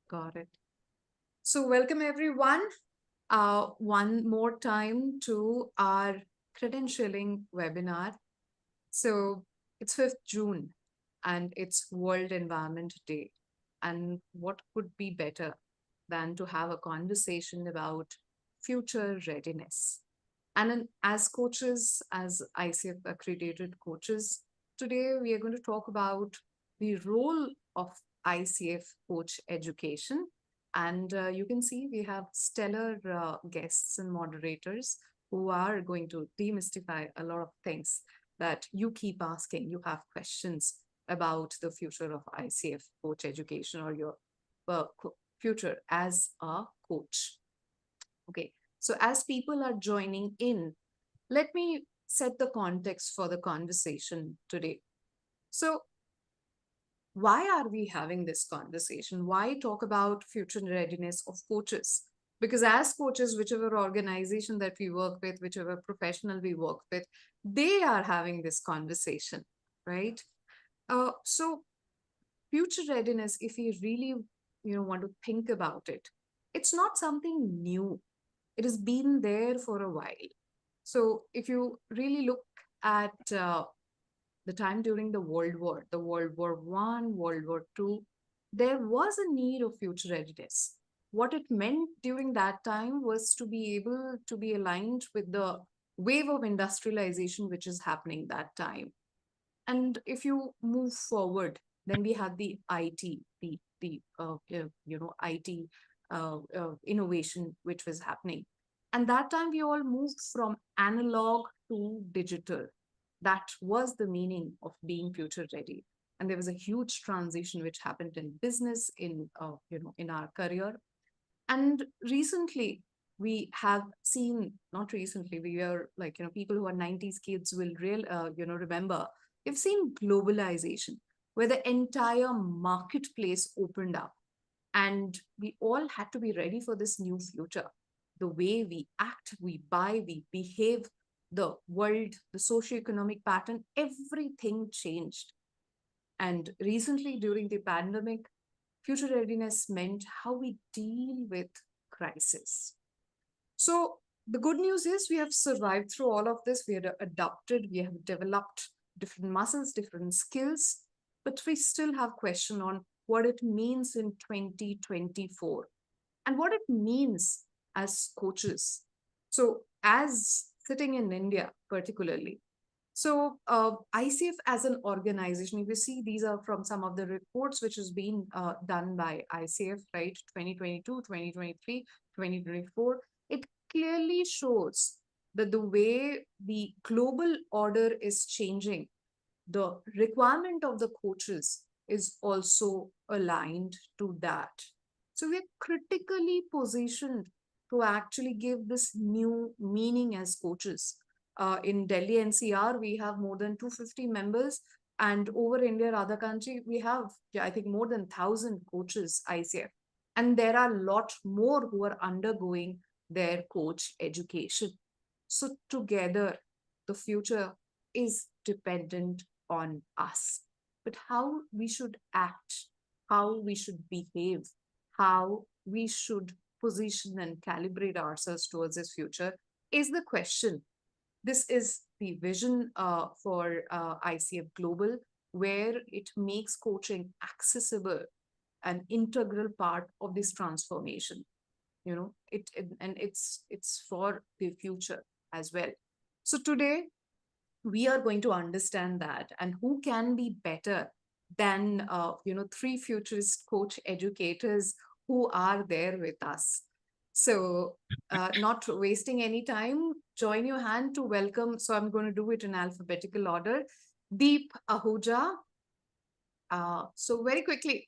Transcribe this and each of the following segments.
Got it. So, welcome everyone one more time to our credentialing webinar. So, it's 5th June and it's World Environment Day. And what could be better than to have a conversation about future readiness? As coaches, as ICF accredited coaches, today we are going to talk about the role of ICF coach education. And you can see we have stellar guests and moderators who are going to demystify a lot of things that you keep asking. You have questions about the future of ICF coach education or your future as a coach. Okay, so as people are joining in, let me set the context for the conversation today. So, why are we having this conversation? Why talk about future readiness of coaches? Because as coaches, whichever organization that we work with, whichever professional we work with, they are having this conversation, right? So, future readiness, if we really want to think about it, it's not something new. It has been there for a while. So if you really look at the time during the World War, the World War One, World War Two, there was a need of future readiness. What it meant during that time was to be able to be aligned with the wave of industrialization which is happening that time. And if you move forward, then we had the IT, IT innovation which was happening. And that time we all moved from analog to digital. That was the meaning of being future ready. And there was a huge transition which happened in business, in our career. And recently, we have seen, not recently, we are like, people who are 90s kids will remember, we've seen globalization where the entire marketplace opened up and we all had to be ready for this new future. The way we act, we buy, we behave, the world, the socioeconomic pattern, everything changed. And recently, during the pandemic, future readiness meant how we deal with crisis. So, the good news is we have survived through all of this. We have adapted, we have developed different muscles, different skills, but we still have question on what it means in 2024 and what it means as coaches. So, as sitting in India, particularly, so ICF as an organization, if you see, these are from some of the reports which has been done by ICF, right? 2022, 2023, 2024. It clearly shows that the way the global order is changing, the requirement of the coaches is also aligned to that. So we're critically positioned to actually give this new meaning as coaches. In Delhi NCR, we have more than 250 members, and over India, other country, we have, yeah, I think more than 1,000 coaches ICF, and there are a lot more who are undergoing their coach education. So together, the future is dependent on us. But how we should act, how we should behave, how we should position and calibrate ourselves towards this future is the question. This is the vision for ICF Global, where it makes coaching accessible, an integral part of this transformation. And it's for the future as well. So today we are going to understand that, and who can be better than three futurist coach educators who are there with us. So not wasting any time, join your hand to welcome. So I'm going to do it in alphabetical order. Deep Ahuja. So very quickly,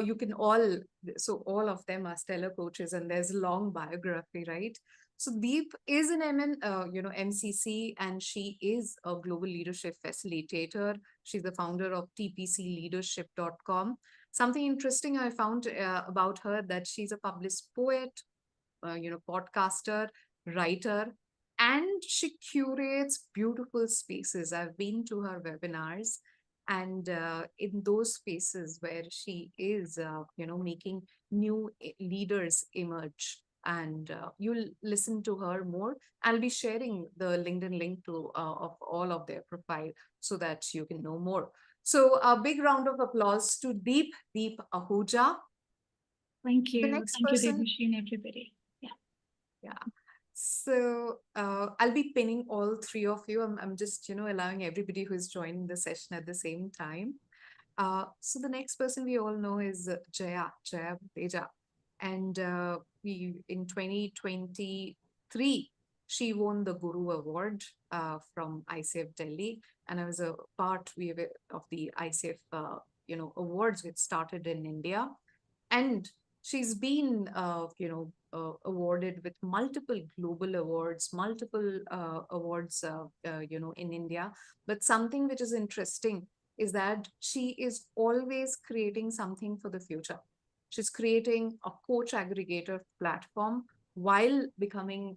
you can all, so all of them are stellar coaches and there's a long biography, right? So Deep is an MCC, and she is a global leadership facilitator. She's the founder of tpcleadership.com. Something interesting I found about her, that she's a published poet, podcaster, writer, and she curates beautiful spaces. I've been to her webinars, And in those spaces where she is, making new leaders emerge, and you'll listen to her more. I'll be sharing the LinkedIn link to of all of their profile so that you can know more. So a big round of applause to Deep Ahuja. Thank The you. next Thank you, person, Debushi and everybody. Yeah. yeah. So I'll be pinning all three of you. I'm just, allowing everybody who's joining the session at the same time. So the next person we all know is Jaya Teja. And we in 2023, she won the Guru Award from ICF Delhi. And I was a part of the ICF, awards which started in India. And she's been awarded with multiple global awards, multiple awards in India. But something which is interesting is that she is always creating something for the future. She's creating a coach aggregator platform while being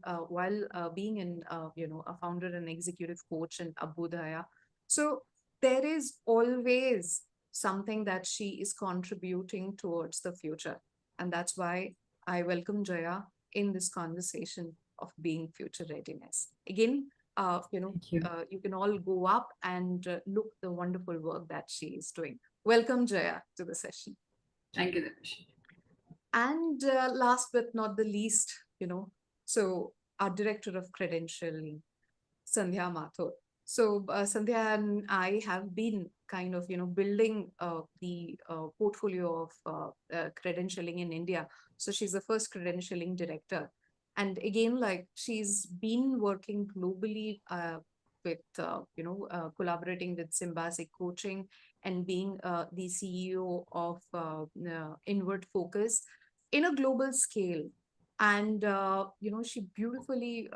a founder and executive coach in Abudaya. So there is always something that she is contributing towards the future. And that's why I welcome Jaya in this conversation of being future readiness. Again, Thank you. you can all go up and look the wonderful work that she is doing. Welcome, Jaya, to the session. Thank you, Debushi. And last but not the least, so our director of credentialing, Sandhya Mathur. So Sandhya and I have been kind of, building the portfolio of credentialing in India. So she's the first credentialing director. And again, like she's been working globally with, collaborating with Symbasic Coaching and being the CEO of Inward Focus in a global scale. And, she beautifully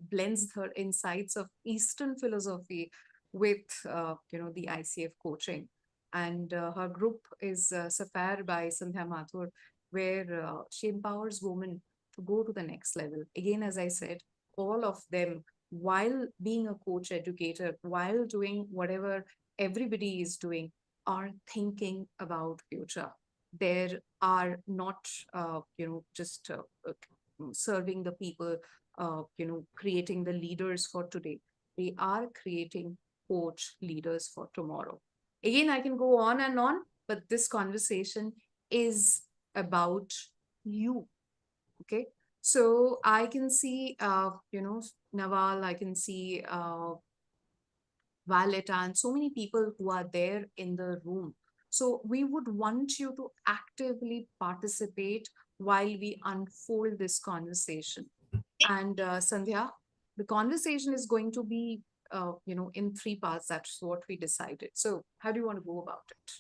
blends her insights of Eastern philosophy with, the ICF coaching. And her group is Sapphire by Sandhya Mathur, where she empowers women to go to the next level. Again, as I said, all of them, while being a coach educator, while doing whatever everybody is doing, are thinking about future. There are not, just serving the people, creating the leaders for today. They are creating coach leaders for tomorrow. Again, I can go on, but this conversation is about you. Okay. So I can see, Nawal, I can see Violeta, and so many people who are there in the room. So we would want you to actively participate while we unfold this conversation. And Sandhya, the conversation is going to be, in three parts. That's what we decided. So how do you want to go about it?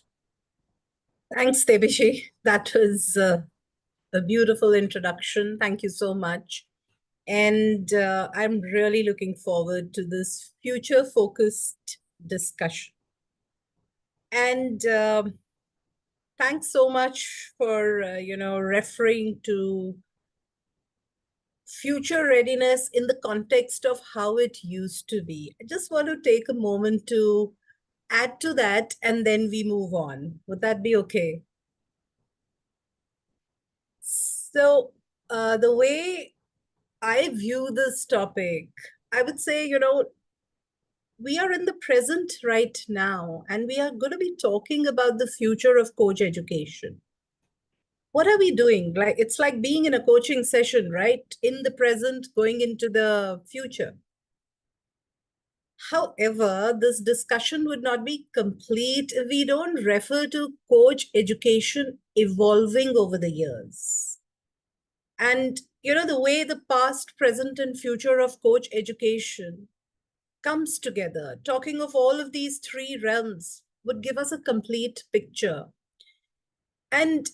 Thanks, Debushi. That was a beautiful introduction. Thank you so much. And I'm really looking forward to this future-focused discussion. And thanks so much for, referring to future readiness in the context of how it used to be. I just want to take a moment to add to that, and then we move on. Would that be okay? So, the way I view this topic, I would say, we are in the present right now, and we are going to be talking about the future of coach education. What are we doing? Like, it's like being in a coaching session, right? In the present, going into the future. However, this discussion would not be complete if we don't refer to coach education evolving over the years. And, the way the past, present, and future of coach education comes together, talking of all of these three realms would give us a complete picture. And,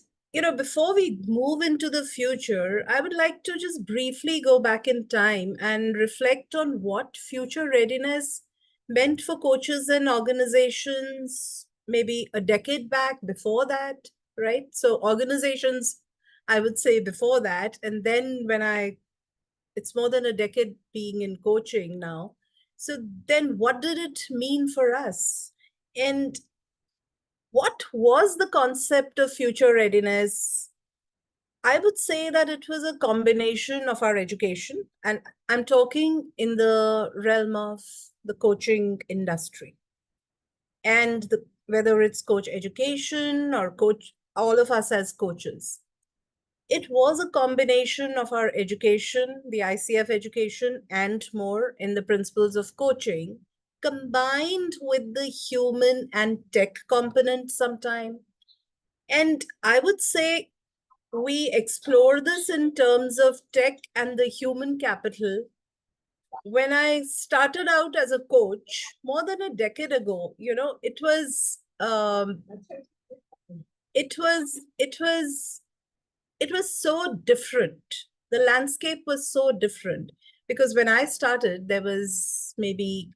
before we move into the future, I would like to just briefly go back in time and reflect on what future readiness meant for coaches and organizations maybe a decade back, before that, right? So organizations, I would say before that. And then it's more than a decade being in coaching now. So then what did it mean for us? And what was the concept of future readiness? I would say that it was a combination of our education, and I'm talking in the realm of the coaching industry. And whether it's coach education or coach, all of us as coaches, it was a combination of our education, the ICF education, and more in the principles of coaching, combined with the human and tech component sometime. And I would say we explore this in terms of tech and the human capital. When I started out as a coach more than a decade ago, it was it was it was so different. The landscape was so different because when I started, there was maybe,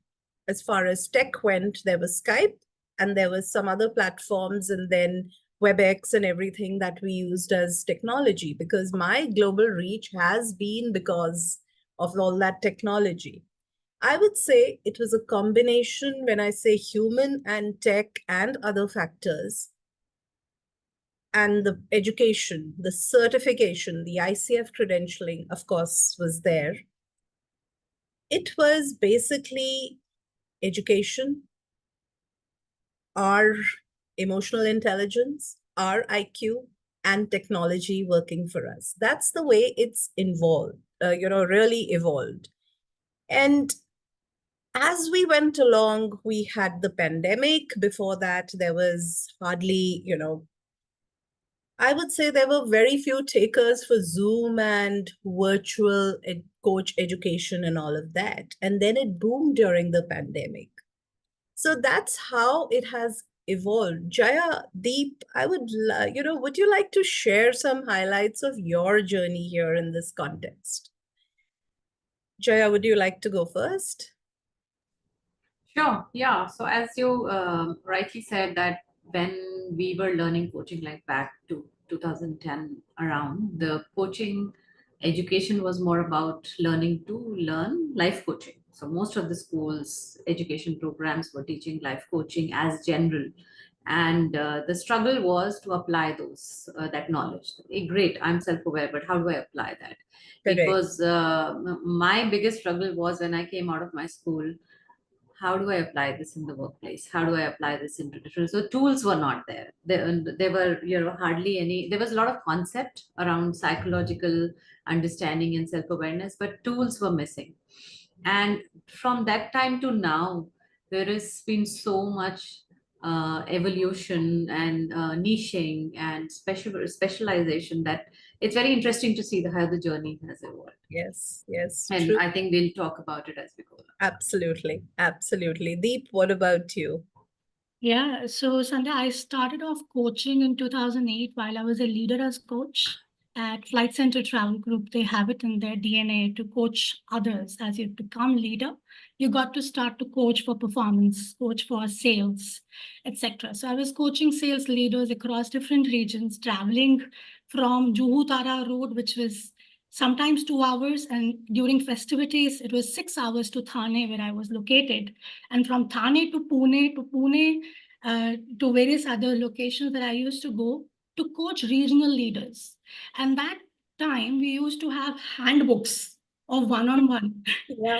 as far as tech went, there was Skype and there was some other platforms, and then WebEx and everything that we used as technology, because my global reach has been because of all that technology. I would say it was a combination when I say human and tech and other factors, and the education, the certification, the ICF credentialing, of course, was there. It was basically education, our emotional intelligence, our IQ, and technology working for us. That's the way it's really evolved. And as we went along, we had the pandemic. Before that, there was hardly, I would say there were very few takers for Zoom and virtual coach education and all of that. And then it boomed during the pandemic. So that's how it has evolved. Jaya, Deep, would you like to share some highlights of your journey here in this context? Jaya, would you like to go first? Sure. Yeah. So as you rightly said that when we were learning coaching, like back to 2010 around, the coaching education was more about learning to learn life coaching. So most of the schools education programs were teaching life coaching as general, and the struggle was to apply that knowledge. Great, I'm self-aware, but how do I apply that? Correct. Because my biggest struggle was when I came out of my school, how do I apply this in the workplace? How do I apply this into different? So tools were not there. There were, hardly any. There was a lot of concept around psychological understanding and self-awareness, but tools were missing. And from that time to now, there has been so much evolution and niching and specialization that it's very interesting to see how the journey has evolved. Yes, yes, And true. I think we'll talk about it as we go along. Absolutely, absolutely. Deep, what about you? Yeah, so Sandhya, I started off coaching in 2008 while I was a leader as coach at Flight Center Travel Group. They have it in their DNA to coach others. As you become leader, you got to start to coach for performance, coach for sales, etc. So I was coaching sales leaders across different regions, traveling from Juhu Tara Road, which was sometimes 2 hours, and during festivities, it was 6 hours to Thane, where I was located. And from Thane to Pune, to various other locations that I used to go to coach regional leaders. And that time we used to have handbooks of one-on-one. Yeah.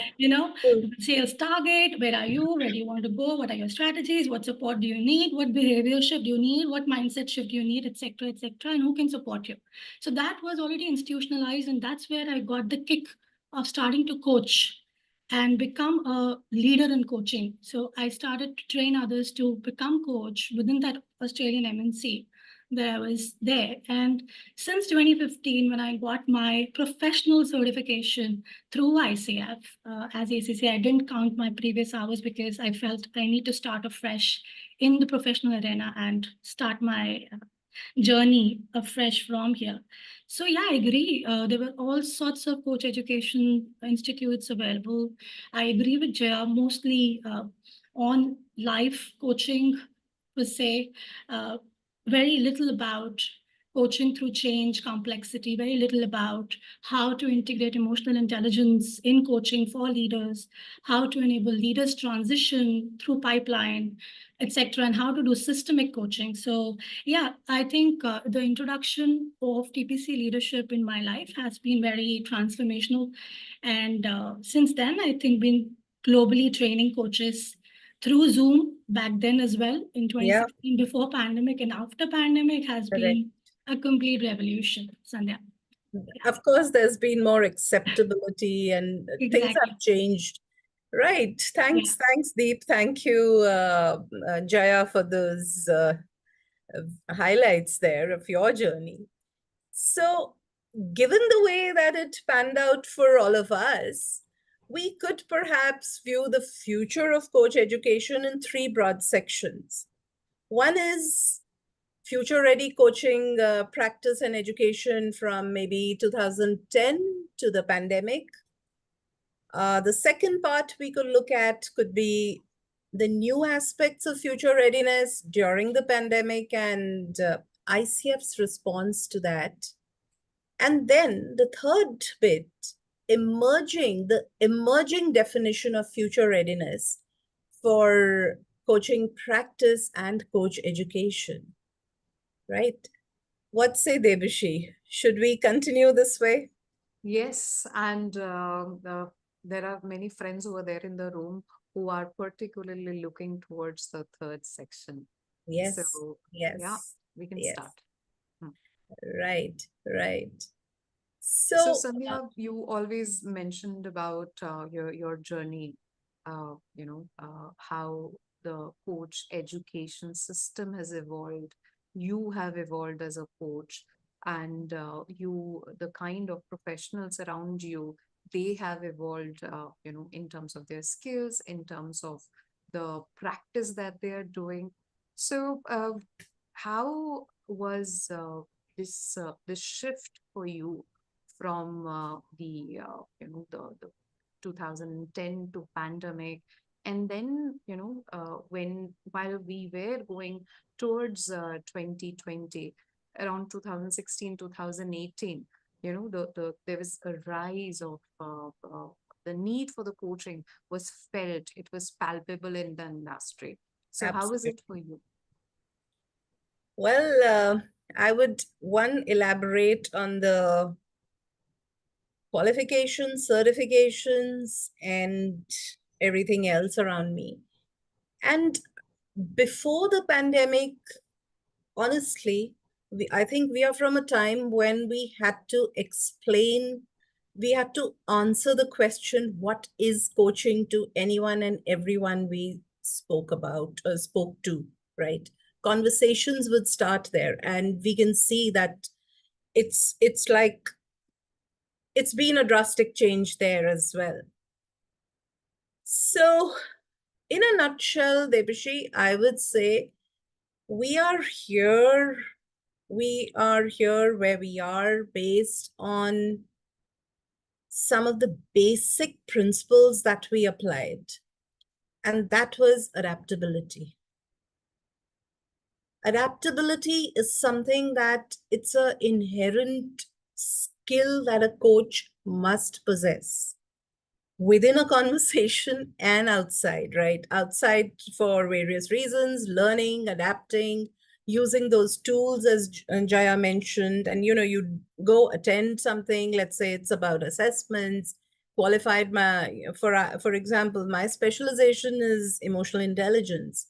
Sales target, where are you, where do you want to go, what are your strategies, what support do you need, what behavior shift do you need, what mindset shift do you need, etc., etc., and who can support you. So that was already institutionalized, and that's where I got the kick of starting to coach and become a leader in coaching. So I started to train others to become coach within that Australian MNC that I was there. And since 2015, when I got my professional certification through ICF as ACC, I didn't count my previous hours because I felt I need to start afresh in the professional arena and start my journey afresh from here. So yeah, I agree. There were all sorts of coach education institutes available. I agree with Jaya, mostly on life coaching per se, very little about coaching through change, complexity, very little about how to integrate emotional intelligence in coaching for leaders, how to enable leaders transition through pipeline, etc., and how to do systemic coaching. So yeah, I think the introduction of TPC leadership in my life has been very transformational. And since then, I think been globally training coaches through Zoom back then as well in Yeah, 2016 before pandemic, and after pandemic has correct. been a complete revolution, Sandhya. Of course, there's been more acceptability and things Exactly. have changed. Right. Yeah. Thanks, Deep. Thank you, Jaya, for those highlights there of your journey. So, given the way that it panned out for all of us, we could perhaps view the future of coach education in three broad sections. One is future ready coaching practice and education from maybe 2010 to the pandemic. The second part we could look at could be the new aspects of future readiness during the pandemic and ICF's response to that. And then the third bit, the emerging definition of future readiness for coaching practice and coach education, right? What say, Debashi? Should we continue this way? Yes, and there are many friends over there in the room who are particularly looking towards the third section. Yes, So, yeah, yes, we can yes. start. Right, right. So, So, Sandhya, you always mentioned about your journey, how the coach education system has evolved. You have evolved as a coach, and the kind of professionals around you, they have evolved, in terms of their skills, in terms of the practice that they are doing. So, how was this shift for you from the 2010 to pandemic, and then when while we were going towards 2020, around 2016 2018, there was a rise of the need for the coaching was felt, it was palpable in the industry. So how was it absolutely. for you? Well, I would elaborate on the qualifications, certifications, and everything else around me. And before the pandemic, honestly, I think we are from a time when we had to answer the question, what is coaching, to anyone and everyone we spoke to, right? Conversations would start there, and we can see that it's like it's been a drastic change there as well. So, in a nutshell, Debashi, I would say we are here. We are here where we are based on some of the basic principles that we applied, and that was adaptability. Adaptability is something that it's an inherent skill that a coach must possess within a conversation and outside, right? Outside for various reasons, learning, adapting, using those tools as Jaya mentioned. And you go attend something, let's say it's about assessments, qualified for example, my specialization is emotional intelligence.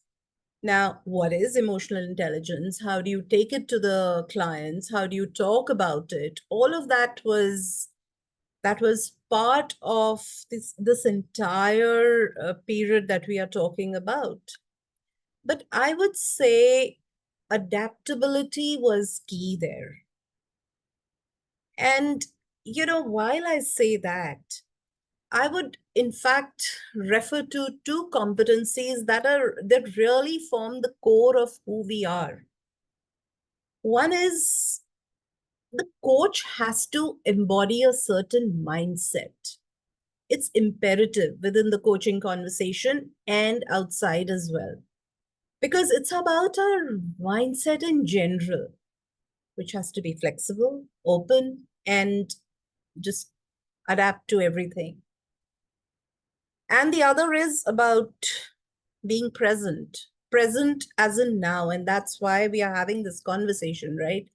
Now, what is emotional intelligence? How do you take it to the clients? How do you talk about it? All of that was part of this entire period that we are talking about. But I would say adaptability was key there. And while I say that, I would in fact refer to two competencies that really form the core of who we are. One is the coach has to embody a certain mindset. It's imperative within the coaching conversation and outside as well, because it's about our mindset in general. which has to be flexible, open, and just adapt to everything. And the other is about being present as in now. And that's why we are having this conversation, right?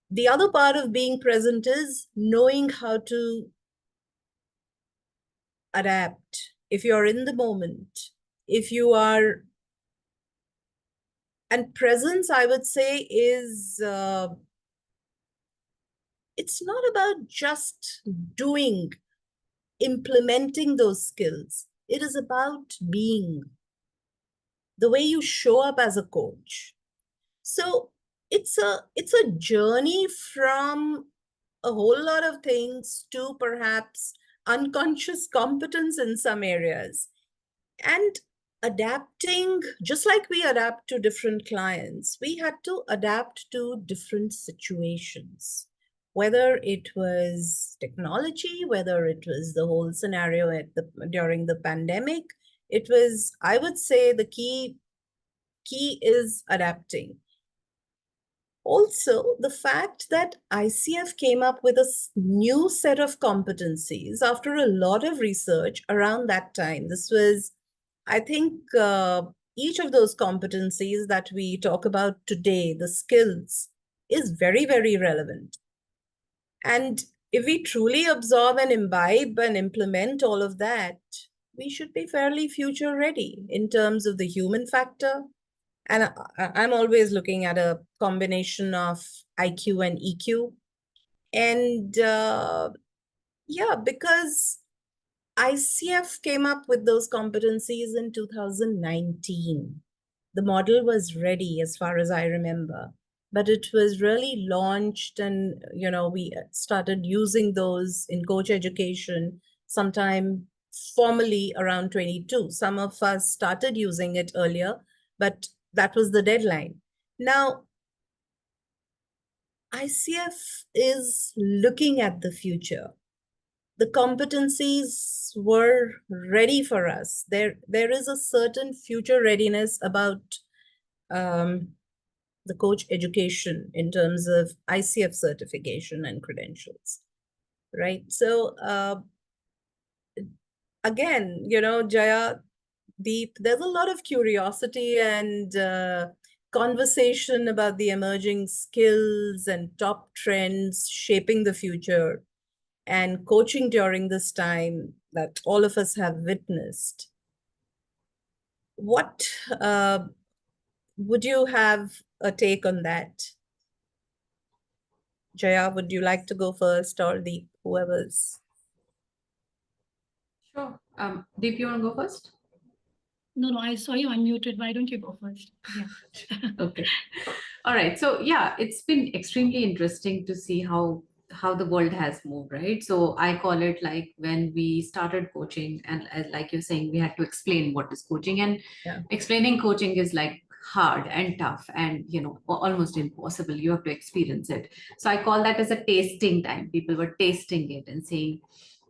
The other part of being present is knowing how to adapt. If you're in the moment, if you are, and presence, I would say, is it's not about just doing, implementing those skills. It is about being, the way you show up as a coach. So it's a journey from a whole lot of things to perhaps unconscious competence in some areas, and adapting. Just like we adapt to different clients, we had to adapt to different situations, whether it was technology, whether it was the whole scenario during the pandemic. It was, I would say, the key is adapting. Also, the fact that ICF came up with a new set of competencies after a lot of research around that time. This was, I think, each of those competencies that we talk about today, the skills, is very, very relevant. And if we truly absorb and imbibe and implement all of that, we should be fairly future ready in terms of the human factor. And I'm always looking at a combination of IQ and EQ. And yeah, because ICF came up with those competencies in 2019. The model was ready as far as I remember, but it was really launched, and we started using those in coach education sometime formally around 22. Some of us started using it earlier, but that was the deadline. Now, ICF is looking at the future. The competencies were ready for us. There is a certain future readiness about the coach education in terms of ICF certification and credentials, right? So again, Jaya, Deep, there's a lot of curiosity and conversation about the emerging skills and top trends shaping the future and coaching during this time that all of us have witnessed. What would you have a take on that? Jaya, would you like to go first, or Deep, whoever's? Sure. Deep, you want to go first? No, I saw you unmuted. Why don't you go first? Yeah. Okay. All right. So yeah, it's been extremely interesting to see how the world has moved, right? So I call it like when we started coaching, and like you're saying, we had to explain what is coaching, and Yeah. explaining coaching is like hard and tough and almost impossible. You have to experience it. So I call that as a tasting time. People were tasting it and saying,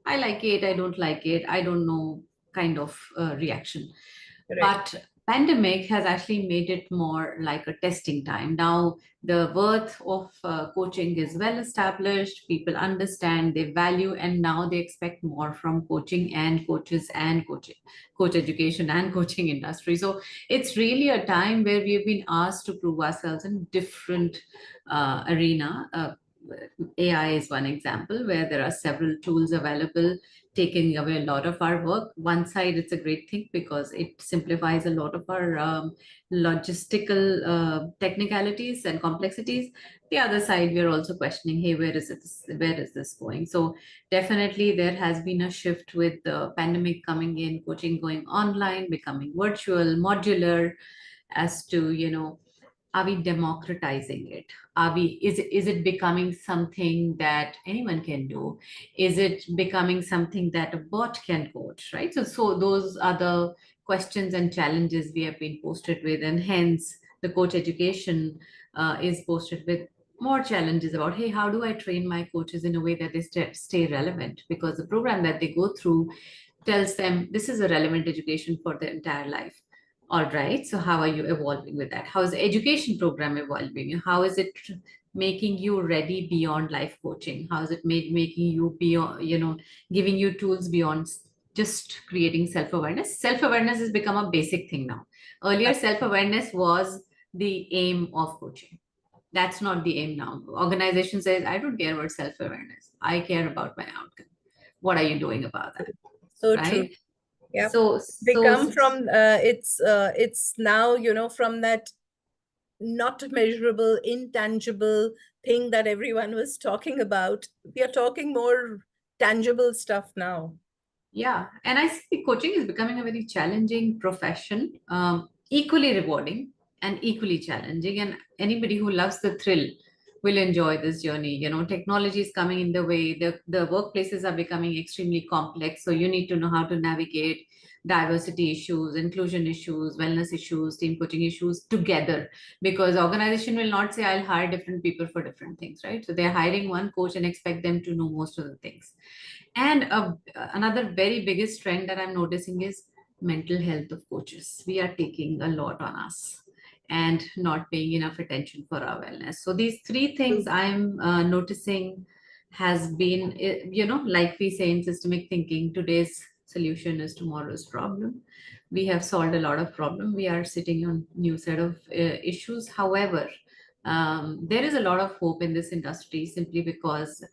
I like it, I don't like it, I don't know, kind of reaction. Right. But pandemic has actually made it more like a testing time. Now the worth of coaching is well established, people understand, they value, and now they expect more from coaching and coaches and coach education and coaching industry. So it's really a time where we've been asked to prove ourselves in different arena. AI is one example where there are several tools available taking away a lot of our work. One side, it's a great thing because it simplifies a lot of our logistical technicalities and complexities. The other side, we're also questioning, hey, where is this going? So definitely there has been a shift with the pandemic coming in, coaching going online, becoming virtual, modular, as to, are we democratizing it? Is it becoming something that anyone can do? Is it becoming something that a bot can coach, right? So those are the questions and challenges we have been posted with, and hence the coach education is posted with more challenges about, hey, how do I train my coaches in a way that they stay relevant? Because the program that they go through tells them this is a relevant education for their entire life. All right. So how are you evolving with that? How is the education program evolving? How is it making you ready beyond life coaching? How is it making you beyond, giving you tools beyond just creating self-awareness? Self-awareness has become a basic thing now. Earlier, self-awareness was the aim of coaching. That's not the aim now. Organization says, I don't care about self-awareness. I care about my outcome. What are you doing about that? So true. Right? Yeah. So, They so come from it's now, from that not measurable, intangible thing that everyone was talking about. We are talking more tangible stuff now. yeah, and I see coaching is becoming a very challenging profession, equally rewarding and equally challenging. And anybody who loves the thrill will enjoy this journey. Technology is coming in the way. The workplaces are becoming extremely complex. So you need to know how to navigate diversity issues, inclusion issues, wellness issues, team coaching issues together. Because organization will not say I'll hire different people for different things, right? So they're hiring one coach and expect them to know most of the things. And another very biggest trend that I'm noticing is mental health of coaches. We are taking a lot on us and not paying enough attention for our wellness. So these three things I'm noticing has been, like we say in systemic thinking, today's solution is tomorrow's problem. We have solved a lot of problem. We are sitting on new set of issues. However, there is a lot of hope in this industry simply because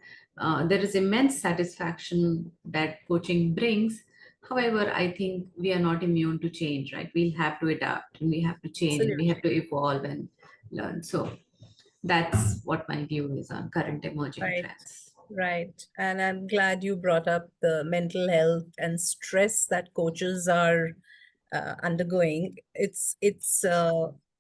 there is immense satisfaction that coaching brings. However, I think we are not immune to change, right? We'll have to adapt and we have to change and we have to evolve and learn. So that's what my view is on current emerging Right. trends. Right. And I'm glad you brought up the mental health and stress that coaches are undergoing. It's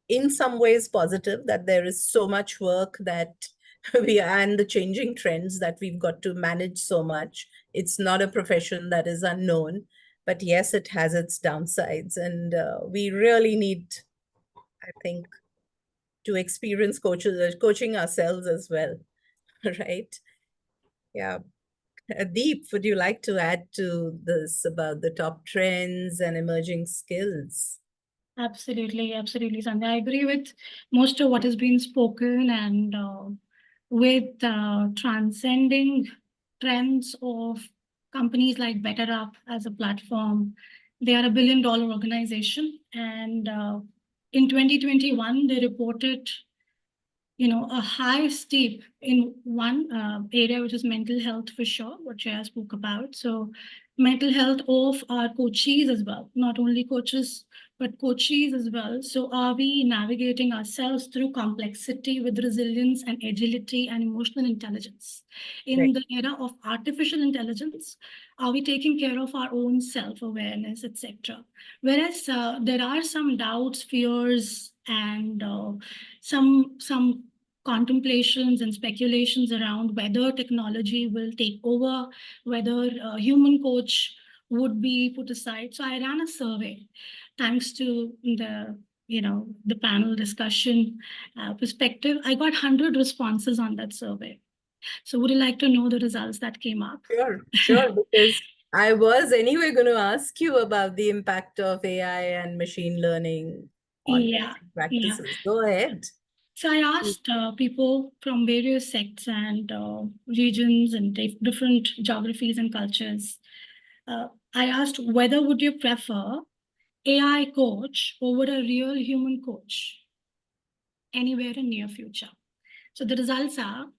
in some ways positive that there is so much work that and the changing trends that we've got to manage so much. It's not a profession that is unknown, but yes, it has its downsides, and we really need, I think, to experience coaching ourselves as well, right? Yeah. Deep, would you like to add to this about the top trends and emerging skills? Absolutely, absolutely, Sandhya. I agree with most of what has been spoken, and with transcending trends of companies like BetterUp as a platform. They are a billion-dollar organization, and in 2021, they reported a high steep in one area, which is mental health for sure, what Jaya spoke about. So mental health of our coaches as well, not only coaches, but coaches as well. So are we navigating ourselves through complexity with resilience and agility and emotional intelligence? In Right. the era of artificial intelligence, are we taking care of our own self-awareness, etc.? Whereas there are some doubts, fears, and some contemplations and speculations around whether technology will take over, whether a human coach would be put aside. So I ran a survey, thanks to the panel discussion perspective. I got 100 responses on that survey. So would you like to know the results that came up? Sure, because I was anyway going to ask you about the impact of AI and machine learning on Yeah, coaching yeah. practices. Go ahead. So I asked people from various sects and regions and different geographies and cultures. I asked whether would you prefer AI coach over a real human coach anywhere in near future. So the results are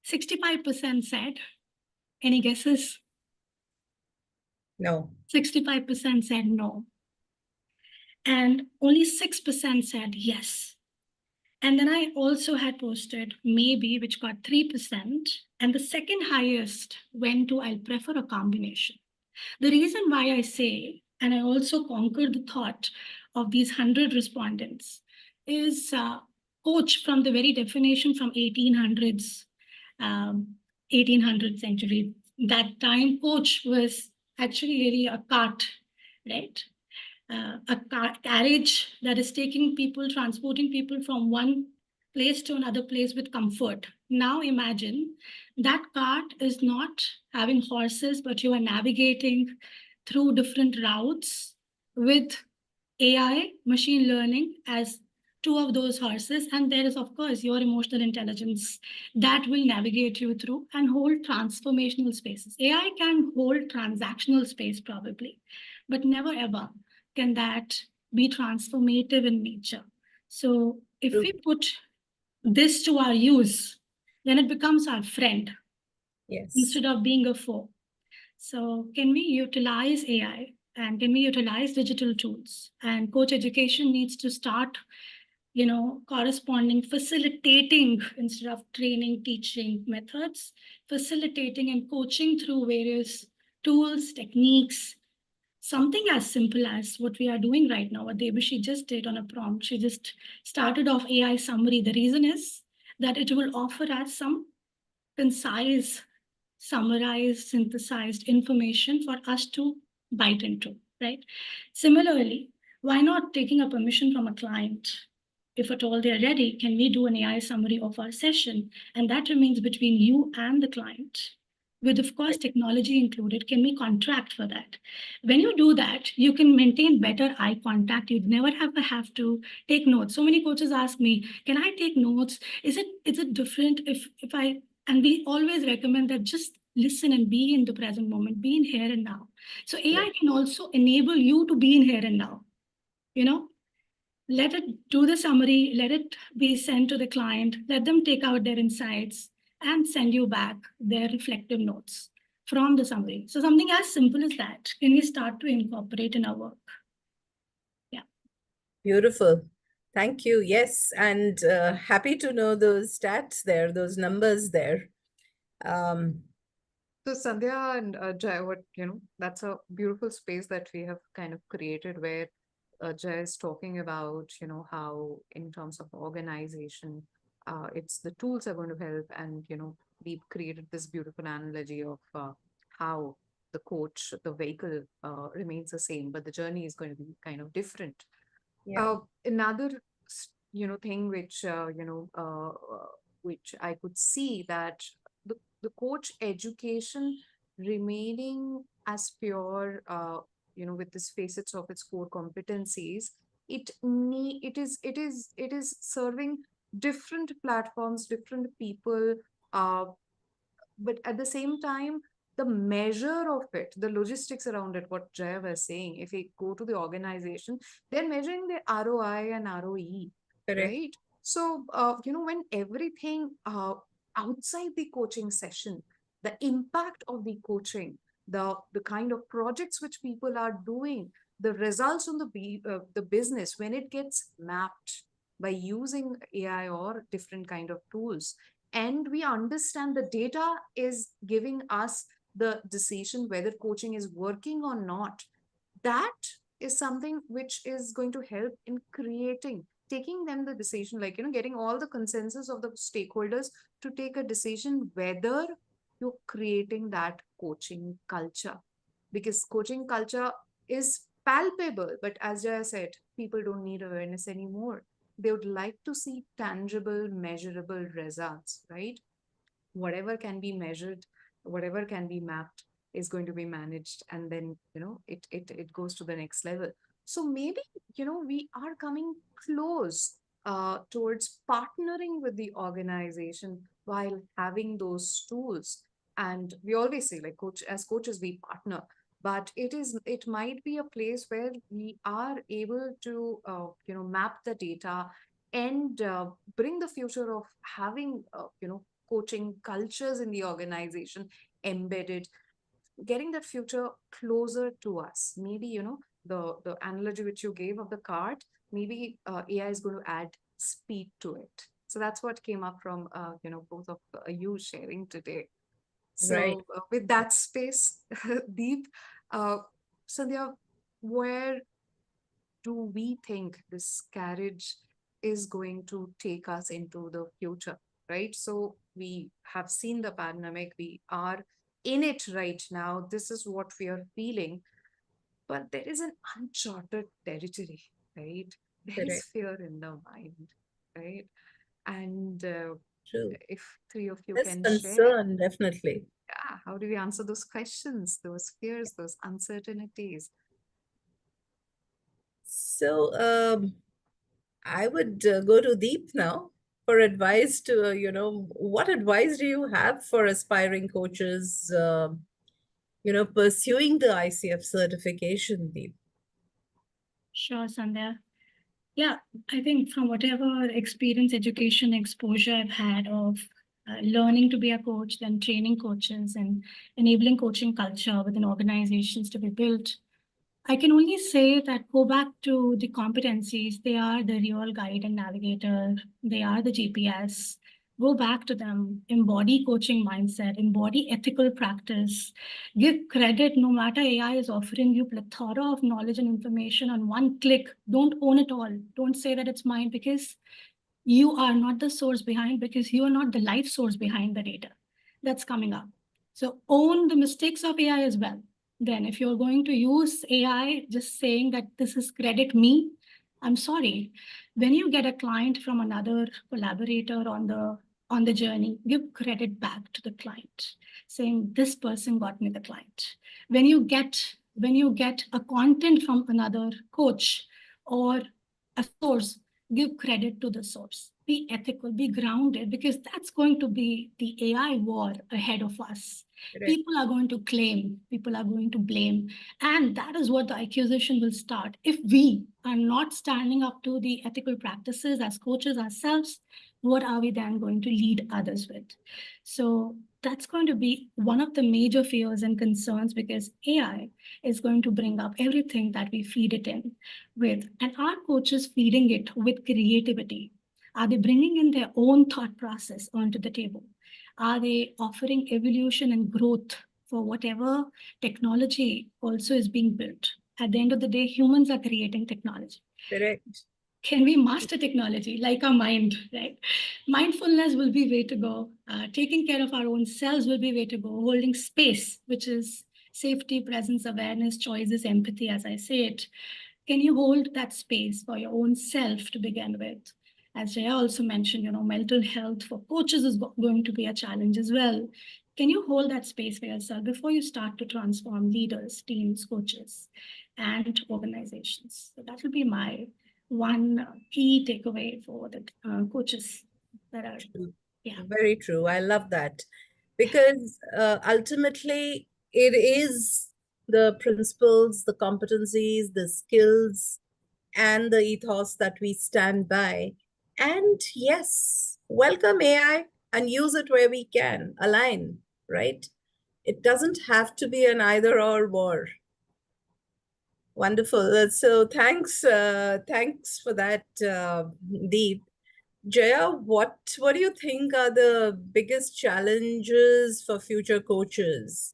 65% said. Any guesses? No. 65% said no. And only 6% said yes. And then I also had posted maybe, which got 3%. And the second highest went to I'll prefer a combination. The reason why I say, and I also conquered the thought of these 100 respondents, is coach from the very definition from 1800 century. That time, coach was actually really a cart, right? A carriage that is taking people, transporting people from one place to another place with comfort. Now imagine that cart is not having horses, but you are navigating through different routes with AI, machine learning as two of those horses. And there is, of course, your emotional intelligence that will navigate you through and hold transformational spaces. AI can hold transactional space probably, but never ever can that be transformative in nature. So if True. we put this to our use, then it becomes our friend Yes. instead of being a foe. So can we utilize AI and can we utilize digital tools? And coach education needs to start, corresponding, facilitating instead of training, teaching methods, facilitating and coaching through various tools, techniques, something as simple as what we are doing right now, what Debushi just did on a prompt. She just started off AI summary. The reason is that it will offer us some concise, summarized, synthesized information for us to bite into, right? Similarly, why not taking a permission from a client? If at all they're ready, can we do an AI summary of our session? And that remains between you and the client. With, of course, technology included, can we contract for that? When you do that, you can maintain better eye contact. You'd never have to take notes. So many coaches ask me, can I take notes? Is it different if I, and we always recommend that just listen and be in the present moment, be in here and now. So AI can also enable you to be in here and now. Let it do the summary, let it be sent to the client, let them take out their insights and send you back their reflective notes from the summary. So something as simple as that, can we start to incorporate in our work? Yeah. Beautiful. Thank you. Yes. And happy to know those stats there, those numbers there. So Sandhya and Jai, that's a beautiful space that we have kind of created where Jai is talking about, how in terms of organization, it's the tools are going to help. And, we've created this beautiful analogy of how the coach, the vehicle remains the same, but the journey is going to be kind of different. Another, thing which I could see that the coach education remaining as pure, with this facets of its core competencies, it is serving different platforms, different people, uh, but at the same time, the measure of it, the logistics around it, what Jaya was saying, if we go to the organization, they're measuring the ROI and ROE, Correct. right? So, when everything outside the coaching session, the impact of the coaching, the kind of projects which people are doing, the results on the business, when it gets mapped by using AI or different kind of tools, and we understand the data is giving us the decision whether coaching is working or not, that is something which is going to help in taking them the decision, like, getting all the consensus of the stakeholders to take a decision whether you're creating that coaching culture, because coaching culture is palpable. But as Jaya said, people don't need awareness anymore. They would like to see tangible, measurable results, right? Whatever can be measured, whatever can be mapped is going to be managed, and then it goes to the next level. So maybe we are coming close towards partnering with the organization while having those tools. And we always say, like, as coaches we partner, but it might be a place where we are able to map the data and bring the future of having coaching cultures in the organization embedded, getting that future closer to us. Maybe, the analogy which you gave of the cart, maybe AI is going to add speed to it. So that's what came up from, both of you sharing today. Right. So with that space, Deep, uh, Sandhya, where do we think this carriage is going to take us into the future, right? So we have seen the pandemic, we are in it right now. This is what we are feeling, but there is an uncharted territory, right? There is Correct. fear in the mind, right? And True. if three of you There's can share, concern, definitely. yeah, how do we answer those questions, those fears, those uncertainties? So I would go to Deep now for advice to, what advice do you have for aspiring coaches, pursuing the ICF certification, Deep? Sure, Sandhya. Yeah, I think from whatever experience, education, exposure I've had of learning to be a coach, then training coaches and enabling coaching culture within organizations to be built, I can only say that go back to the competencies. They are the real guide and navigator. They are the GPS. Go back to them, embody coaching mindset, embody ethical practice, give credit no matter AI is offering you plethora of knowledge and information on one click. Don't own it all. Don't say that it's mine because you are not the source behind, because you are not the life source behind the data that's coming up. So own the mistakes of AI as well. Then if you're going to use AI just saying that this is credit me, I'm sorry. When you get a client from another collaborator on the journey, give credit back to the client, saying this person got me the client. When you get a content from another coach or a source, give credit to the source. Be ethical, be grounded, because that's going to be the AI war ahead of us. Correct. People are going to claim, people are going to blame, and that is what the accusation will start. If we are not standing up to the ethical practices as coaches ourselves, what are we then going to lead others with? So that's going to be one of the major fears and concerns, because AI is going to bring up everything that we feed it in with. And are coaches feeding it with creativity? Are they bringing in their own thought process onto the table? Are they offering evolution and growth for whatever technology also is being built? At the end of the day, humans are creating technology. Correct. Can we master technology like our mind, right? Mindfulness will be way to go. Taking care of our own selves will be way to go. Holding space, which is safety, presence, awareness, choices, empathy, as I say it. Can you hold that space for your own self to begin with? As Jaya also mentioned, mental health for coaches is going to be a challenge as well. Can you hold that space for yourself before you start to transform leaders, teams, coaches, and organizations? So that will be my one key takeaway for the coaches that are, yeah. Very true. I love that. Because ultimately, it is the principles, the competencies, the skills, and the ethos that we stand by. And yes, welcome AI and use it where we can, align, right? It doesn't have to be an either or war. Wonderful. So thanks for that, Deep. Jaya, what do you think are the biggest challenges for future coaches?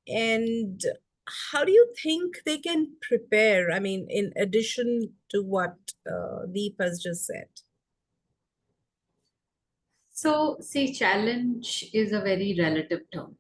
And how do you think they can prepare? I mean, in addition to what Deep has just said. So, see, challenge is a very relative term.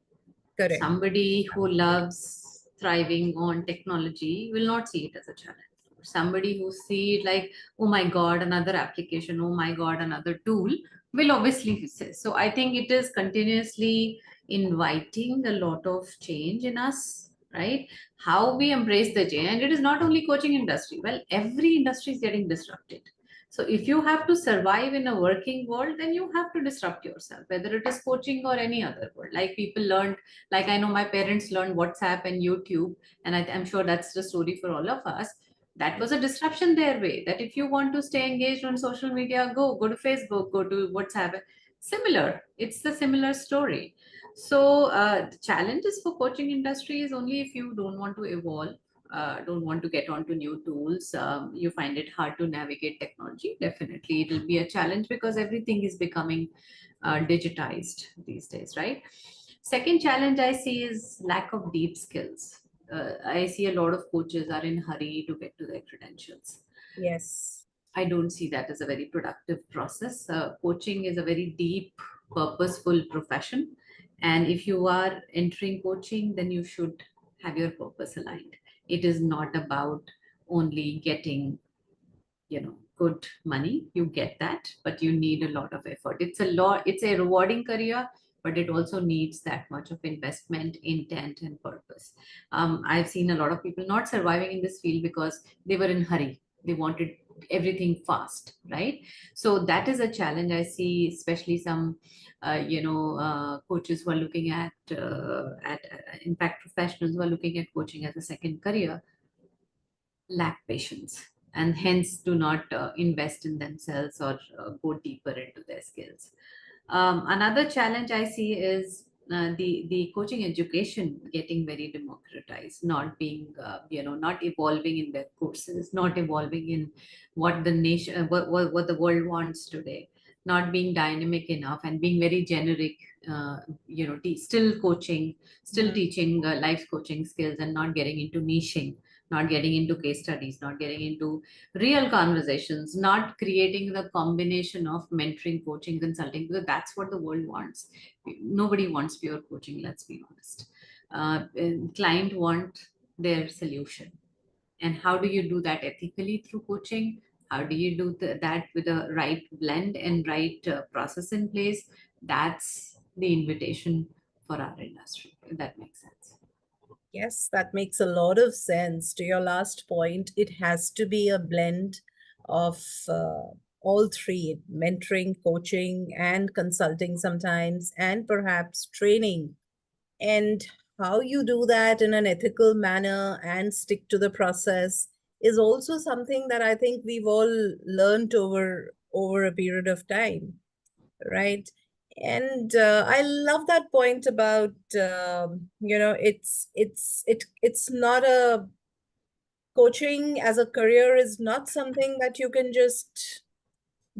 Correct. Somebody who loves thriving on technology will not see it as a challenge. Somebody who see it like, oh my God, another application, oh my God, another tool, will obviously say. So I think it is continuously inviting a lot of change in us, right? How we embrace the change. And it is not only coaching industry. Well, every industry is getting disrupted. So if you have to survive in a working world, then you have to disrupt yourself, whether it is coaching or any other world. Like people learned, like I know my parents learned WhatsApp and YouTube, and I'm sure that's the story for all of us. That was a disruption their way. That if you want to stay engaged on social media, go to Facebook, go to WhatsApp. Similar, it's the similar story. So the challenges for coaching industry is only if you don't want to evolve, don't want to get onto new tools, you find it hard to navigate technology. Definitely, it will be a challenge because everything is becoming digitized these days, right? Second challenge I see is lack of deep skills. I see a lot of coaches are in hurry to get to their credentials. Yes. I don't see that as a very productive process. Coaching is a very deep, purposeful profession. And if you are entering coaching, then you should have your purpose aligned. It is not about only getting, good money. You get that, but you need a lot of effort. It's a rewarding career, but it also needs that much of investment, intent, and purpose. I've seen a lot of people not surviving in this field because they were in hurry. They wanted everything fast, right? So that is a challenge I see, especially some coaches who are looking at in fact professionals who are looking at coaching as a second career lack patience and hence do not invest in themselves or go deeper into their skills. Another challenge I see is the coaching education getting very democratized, not being not evolving in their courses, not evolving in what the nation, what the world wants today, not being dynamic enough, and being very generic. Still coaching, still teaching life coaching skills, and not getting into niching, not getting into case studies, not getting into real conversations, not creating the combination of mentoring, coaching, consulting, because that's what the world wants. Nobody wants pure coaching, let's be honest. Client want their solution. And how do you do that ethically through coaching? How do you do that with a right blend and right process in place? That's the invitation for our industry, if that makes sense. Yes, that makes a lot of sense. To your last point, it has to be a blend of all three: mentoring, coaching, and consulting sometimes, and perhaps training. And how you do that in an ethical manner and stick to the process is also something that I think we've all learned over a period of time, right? And I love that point about it's not a coaching as a career is not something that you can just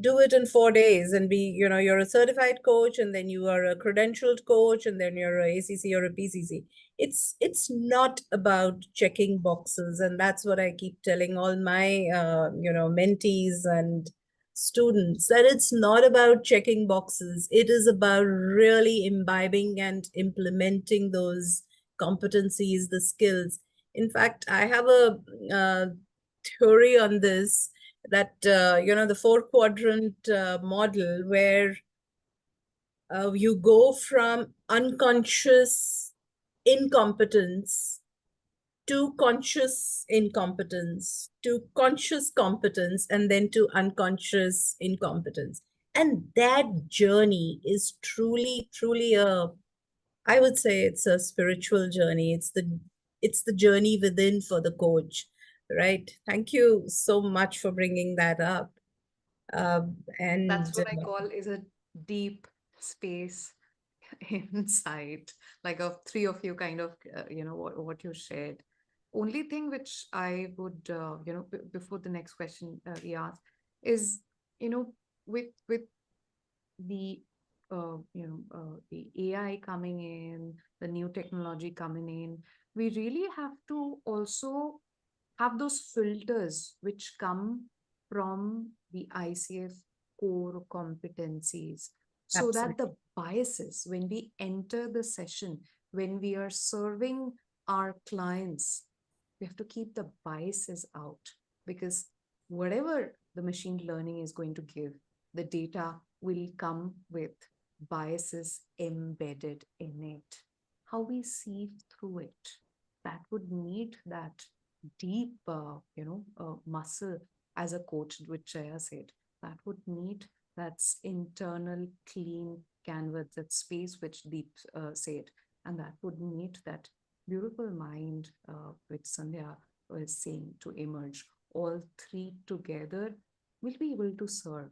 do it in 4 days and be, you're a certified coach and then you are a credentialed coach and then you're a ACC or a PCC. It's not about checking boxes, and that's what I keep telling all my mentees and students, that it's not about checking boxes. It is about really imbibing and implementing those competencies, the skills. In fact, I have a theory on this, that the 4 quadrant model, where you go from unconscious incompetence to conscious incompetence to conscious competence and then to unconscious incompetence. And that journey is truly I would say it's a spiritual journey. It's the journey within for the coach, right? Thank you so much for bringing that up. And That's what I call is a deep space insight, like of three of you kind of, what you shared. Only thing which I would, before the next question we ask is, with the, the AI coming in, the new technology coming in, we really have to also have those filters which come from the ICF core competencies, so that absolutely. the biases, when we enter the session, when we are serving our clients, we have to keep the biases out, because whatever the machine learning is going to give, the data will come with biases embedded in it. How we see through it, that would need that deep, muscle as a coach, which Jaya said, that would need that internal clean canvas, that space which Deep said, and that would need that beautiful mind which Sandhya was saying to emerge. All three together will be able to serve.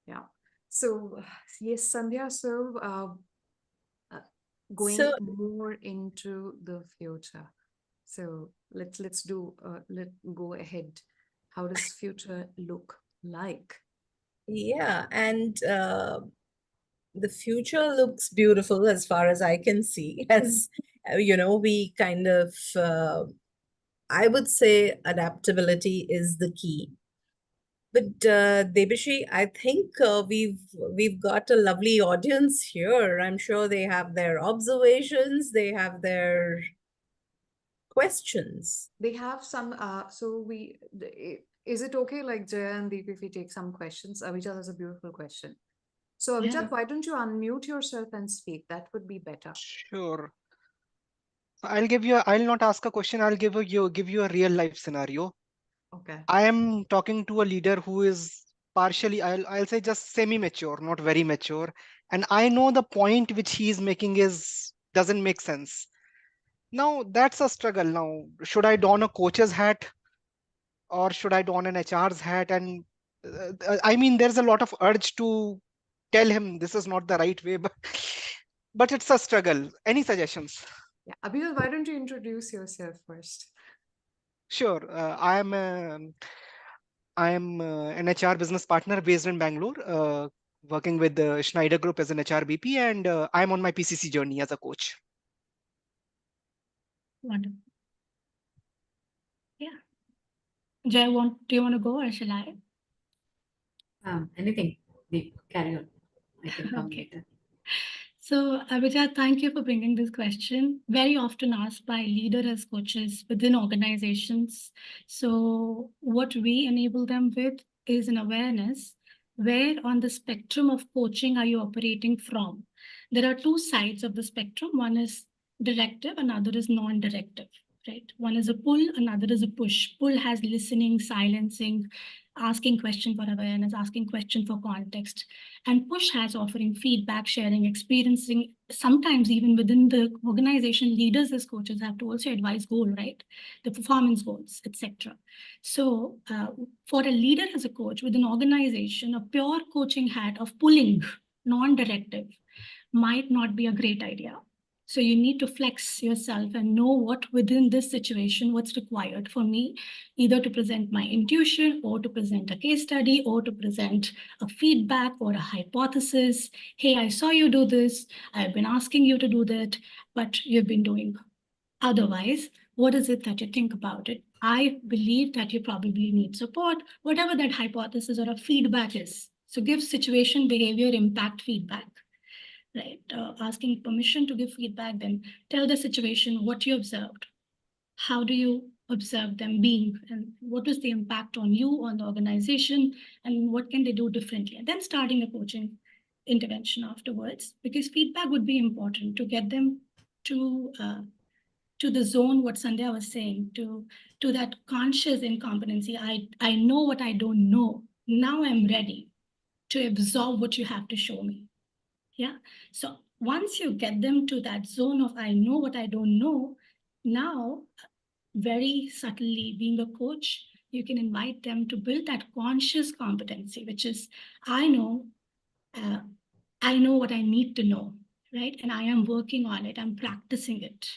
Yeah. So yes, Sandhya. So going So more into the future. So let's go ahead. How does future look like? yeah, and the future looks beautiful as far as I can see. As we kind of, I would say, adaptability is the key. But Debishi, I think we've got a lovely audience here. I'm sure they have their observations, they have their questions. They have some. Is it okay, like Jaya and Deep, if we take some questions? Avijat has a beautiful question. So Yeah. Avijat, why don't you unmute yourself and speak? That would be better. Sure. I'll not ask a question. I'll give you a real life scenario. Okay. I am talking to a leader who is partially, I'll say just semi-mature, not very mature. And I know the point which he is making doesn't make sense. Now that's a struggle. Now, should I don a coach's hat or should I don an HR's hat? And I mean, there's a lot of urge to tell him this is not the right way, but it's a struggle. Any suggestions? Yeah. Abhijit, why don't you introduce yourself first? Sure. I am an HR business partner based in Bangalore, working with the Schneider Group as an HR BP, and I'm on my PCC journey as a coach. Wonderful. Yeah. Jay, do you want to go or shall I? Anything. We carry on. I can come Okay. later. So, Abhijat, thank you for bringing this question. Very often asked by leaders as coaches within organizations. So, what we enable them with is an awareness. Where on the spectrum of coaching are you operating from? There are two sides of the spectrum. One is directive, another is non-directive, right? One is a pull, another is a push. Pull has listening, silencing, asking question for awareness, asking question for context. And push has offering feedback, sharing, experiencing. Sometimes even within the organization, leaders as coaches have to also advise goal, right? The performance goals, etc. So for a leader as a coach with an organization, a pure coaching hat of pulling, non-directive, might not be a great idea. So you need to flex yourself and know what within this situation, what's required for me, either to present my intuition or to present a case study or to present a feedback or a hypothesis. Hey, I saw you do this. I've been asking you to do that, but you've been doing otherwise. What is it that you think about it? I believe that you probably need support, whatever that hypothesis or a feedback is. So give situation, behavior, impact feedback, right? Asking permission to give feedback, then tell the situation what you observed. How do you observe them being, and what is the impact on you, on the organization, and what can they do differently? And then starting a coaching intervention afterwards, because feedback would be important to get them to the zone, what Sandhya was saying, to that conscious incompetency. I know what I don't know. Now I'm ready to absorb what you have to show me. Yeah. So once you get them to that zone of I know what I don't know, now very subtly being a coach, you can invite them to build that conscious competency, which is uh, I know what I need to know, right? And I am working on it. I'm practicing it,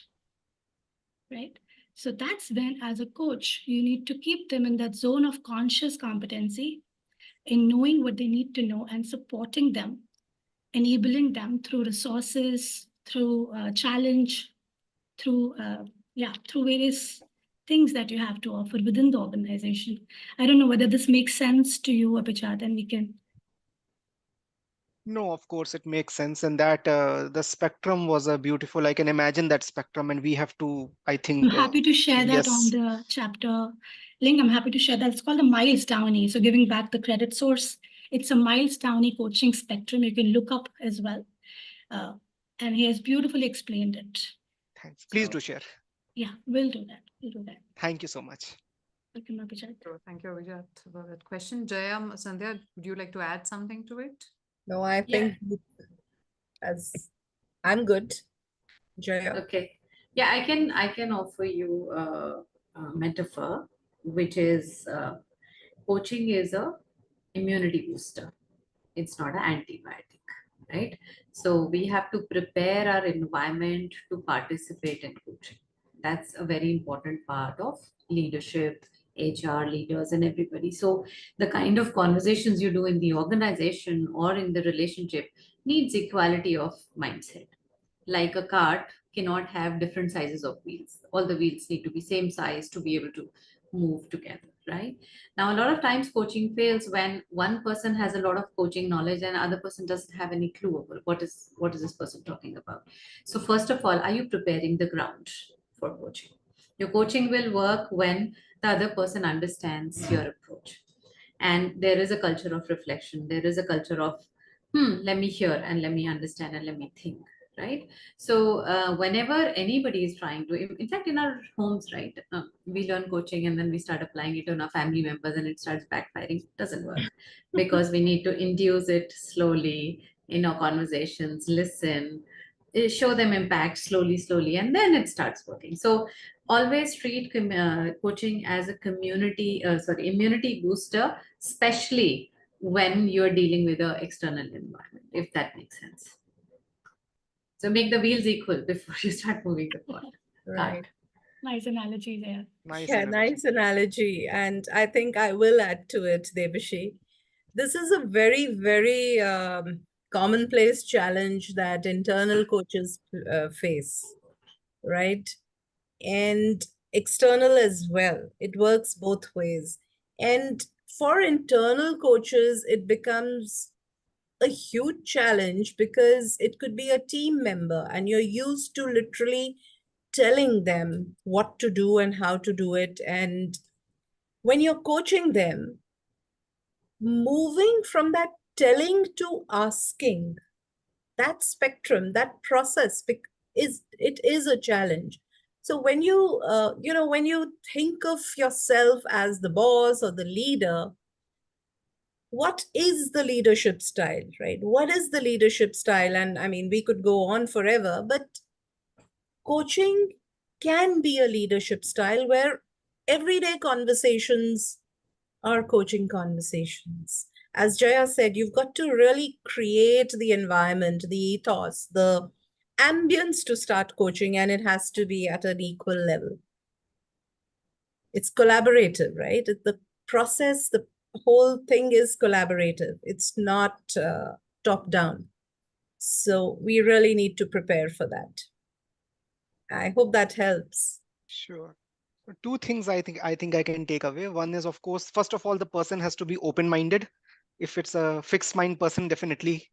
right? So that's when, as a coach, you need to keep them in that zone of conscious competency in knowing what they need to know and supporting them, enabling them through resources, through challenge, through various things that you have to offer within the organization. I don't know whether this makes sense to you, Abhijat, and we can. No, of course it makes sense, and that the spectrum was a beautiful. I can imagine that spectrum, and we have to. I I'm think happy to share that on yes. the chapter link. I'm happy to share that. It's called the Miles Downey. So giving back the credit source. It's a Miles Downey coaching spectrum. You can look up as well. And he has beautifully explained it. Thanks. Please So, do share. yeah, we'll do that. We'll do that. Thank you so much. Welcome, Abhijat. So thank you, Abhijat, for that question. Jayam, Sandhya, would you like to add something to it? No, I Yeah. think as I'm good. Jaya. Okay. Yeah, I can offer you a metaphor, which is coaching is a immunity booster. It's not an antibiotic, right? So we have to prepare our environment to participate in coaching. That's a very important part of leadership, HR leaders, and everybody. So the kind of conversations you do in the organization or in the relationship needs equality of mindset. Like a cart cannot have different sizes of wheels. All the wheels need to be same size to be able to move together, right? Now, a lot of times coaching fails when one person has a lot of coaching knowledge and other person doesn't have any clue about what is this person talking about. So first of all, are you preparing the ground for coaching? Your coaching will work when the other person understands your approach. And there is a culture of reflection. There is a culture of, let me hear and let me understand and let me think, right? So whenever anybody is trying to, in fact, in our homes, right, we learn coaching and then we start applying it on our family members and it starts backfiring. It doesn't work because we need to induce it slowly in our conversations, listen, show them impact slowly, and then it starts working. So always treat coaching as a immunity booster, especially when you're dealing with an external environment, if that makes sense. So make the wheels equal before you start moving the cart. Right. Nice analogy there. Nice Yeah, analogy. nice analogy. And I think I will add to it, Debashi. This is a very, very commonplace challenge that internal coaches face, right? And external as well. It works both ways. And for internal coaches, it becomes a huge challenge because it could be a team member and you're used to literally telling them what to do and how to do it. And when you're coaching them, moving from that telling to asking, that spectrum, that process is a challenge. So when when you think of yourself as the boss or the leader, what is the leadership style, right? What is the leadership style? And I mean, we could go on forever, but coaching can be a leadership style where everyday conversations are coaching conversations. As Jaya said, you've got to really create the environment, the ethos, the ambience to start coaching, and it has to be at an equal level. It's collaborative, right? The process, the whole thing is collaborative. It's not top down. So we really need to prepare for that. I hope that helps. Sure. So two things I think I can take away. One is, of course, first of all, the person has to be open-minded. If it's a fixed mind person, definitely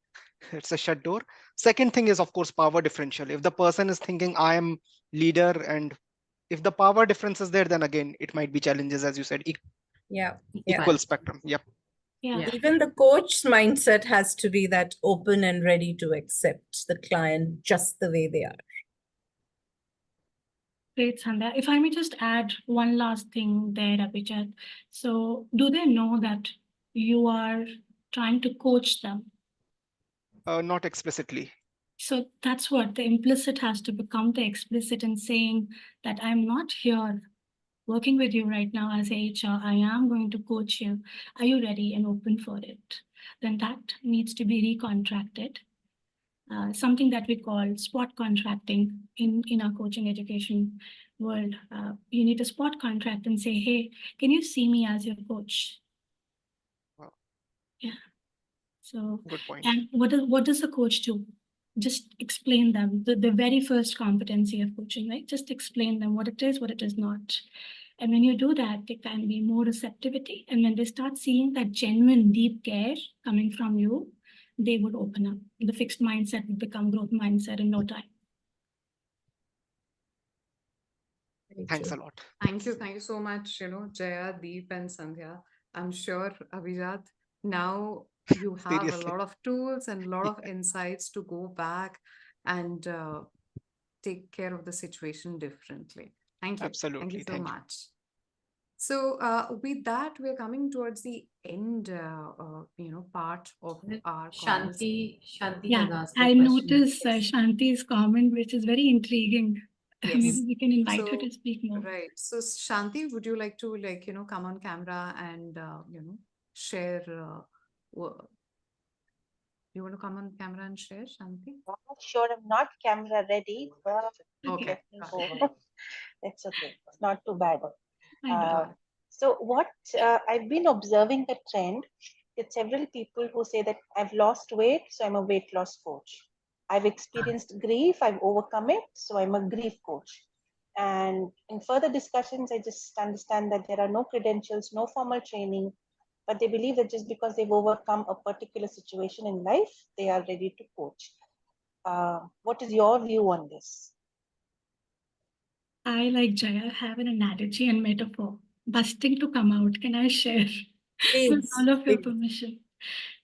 it's a shut door. Second thing is, of course, power differential. If the person is thinking I am leader, and if the power difference is there, then again it might be challenges, as you said, Yeah. equal spectrum. Yep. Yeah. Even the coach's mindset has to be that open and ready to accept the client just the way they are. Great, Sandhya. If I may just add one last thing there, Abhijat. So, do they know that you are trying to coach them? Not explicitly. So, that's what the implicit has to become the explicit in saying that I'm not here working with you right now as HR. I am going to coach you. Are you ready and open for it? Then that needs to be recontracted. Something that we call spot contracting in our coaching education world. You need to spot contract and say, hey, can you see me as your coach? Wow. Yeah. So, Good point. and what does a coach do? Just explain them the very first competency of coaching, right? Just explain them what it is not. And when you do that, there can be more receptivity. And when they start seeing that genuine deep care coming from you, they would open up. The fixed mindset would become growth mindset in no time. Thanks a lot. Thank you so much, Jaya, Deep, and Sandhya. I'm sure, Abhijat, now you have a Seriously. lot of tools and a lot of insights to go back and take care of the situation differently. Thank you. Thank you Absolutely. so Thank you. much. So, with that, we're coming towards the end, part of our conversation. Shanti Yeah, has asked a I question. noticed Shanti's comment, which is very intriguing. Yes. Maybe we can invite her So, to speak more. right. So, Shanti, would you like to come on camera and share? You want to come on camera and share, Shanti? Sure, I'm not camera ready, but Okay. let me go. It's okay. It's not too bad. I know. So what I've been observing the trend with several people who say that I've lost weight, so I'm a weight loss coach. I've experienced grief, I've overcome it, so I'm a grief coach. And in further discussions, I just understand that there are no credentials, no formal training, but they believe that just because they've overcome a particular situation in life, they are ready to coach. What is your view on this? I, like Jaya, have an analogy and metaphor busting to come out. Can I share with Please, all of your please. permission?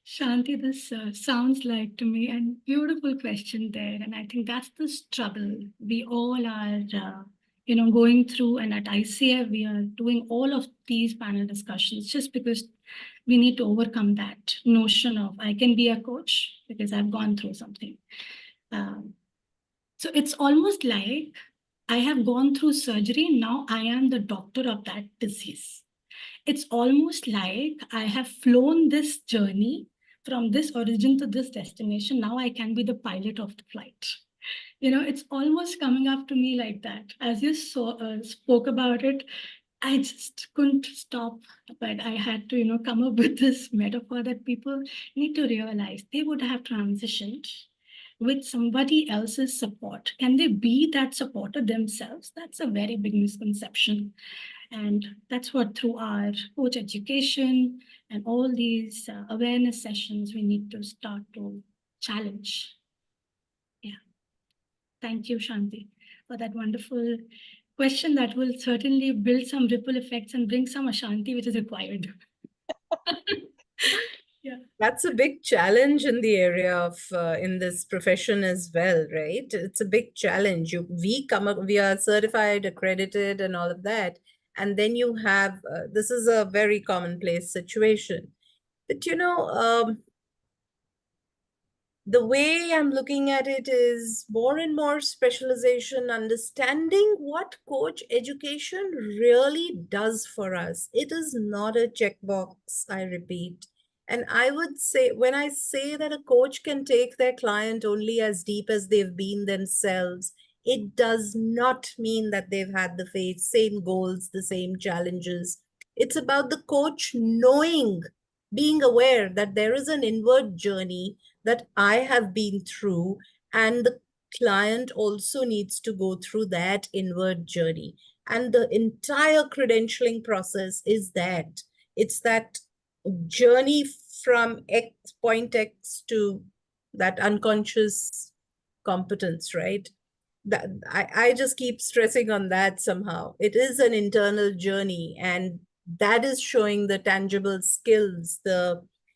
Shanti, this sounds like to me a beautiful question there, and I think that's the struggle we all are, going through. And at ICF, we are doing all of these panel discussions just because we need to overcome that notion of I can be a coach because I've gone through something. So it's almost like I have gone through surgery. Now I am the doctor of that disease. It's almost like I have flown this journey from this origin to this destination. Now I can be the pilot of the flight. It's almost coming up to me like that. As you spoke about it, I just couldn't stop, but I had to, come up with this metaphor that people need to realize they would have transitioned with somebody else's support. Can they be that supporter themselves? That's a very big misconception. And that's what through our coach education and all these awareness sessions, we need to start to challenge. Yeah. Thank you, Shanti, for that wonderful question that will certainly build some ripple effects and bring some Ashanti, which is required. Yeah. That's a big challenge in the area of in this profession as well, right? It's a big challenge. We are certified, accredited, and all of that, and then you have this is a very commonplace situation. But the way I'm looking at it is more and more specialization, understanding what coach education really does for us. It is not a checkbox, I repeat. And I would say, when I say that a coach can take their client only as deep as they've been themselves, it does not mean that they've had the same goals, the same challenges. It's about the coach knowing, being aware that there is an inward journey that I have been through, and the client also needs to go through that inward journey. And the entire credentialing process is that it's that journey from point X to that unconscious competence, right? That I just keep stressing on that somehow. It is an internal journey, and that is showing the tangible skills.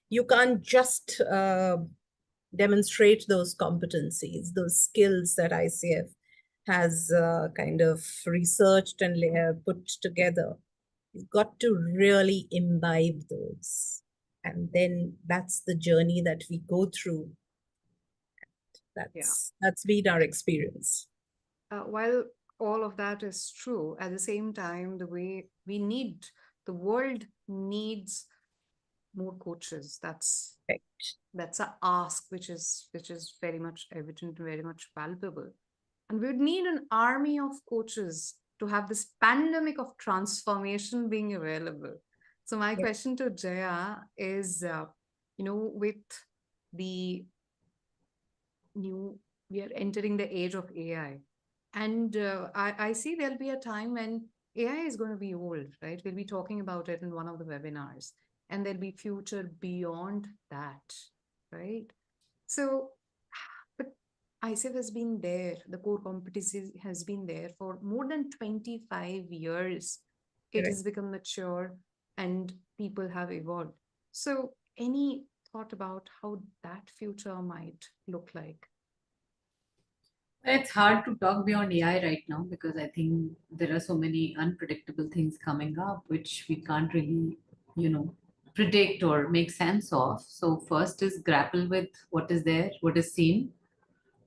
You can't just demonstrate those competencies, those skills that ICF has kind of researched and put together. You've got to really imbibe those. And then that's the journey that we go through. That's been our experience. While all of that is true, at the same time, the world needs more coaches. That's right. That's a ask, which is very much evident, very much palpable. And we would need an army of coaches to have this pandemic of transformation being available. So my question to Jaya is, with the we are entering the age of AI. And I see there'll be a time when AI is going to be old, right? We'll be talking about it in one of the webinars, and there'll be future beyond that, right? So, but ICF has been there, the core competency has been there for more than 25 years. It has become mature and people have evolved. So, any thought about how that future might look like? It's hard to talk beyond AI right now because I think there are so many unpredictable things coming up which we can't really, predict or make sense of. So first is grapple with what is there, what is seen,